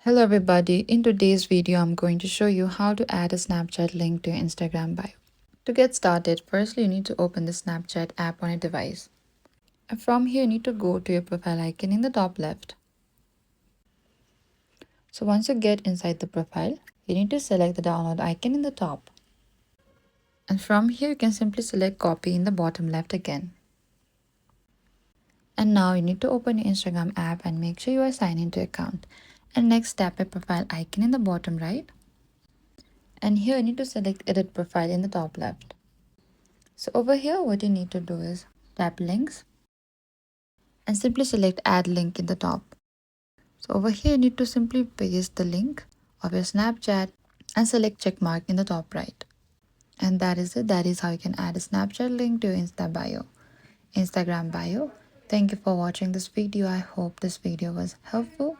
Hello everybody, in today's video I'm going to show you how to add a Snapchat link to your Instagram bio. To get started, firstly you need to open the Snapchat app on your device. And from here you need to go to your profile icon in the top left. So once you get inside the profile, you need to select the download icon in the top. And from here you can simply select copy in the bottom left again. And now you need to open your Instagram app and make sure you are signed into your account. And next tap your profile icon in the bottom right. And here you need to select edit profile in the top left. So over here what you need to do is tap links and simply select add link in the top. So over here you need to simply paste the link of your Snapchat and select check mark in the top right. And that is it. That is how you can add a Snapchat link to your Instagram bio. Thank you for watching this video. I hope this video was helpful.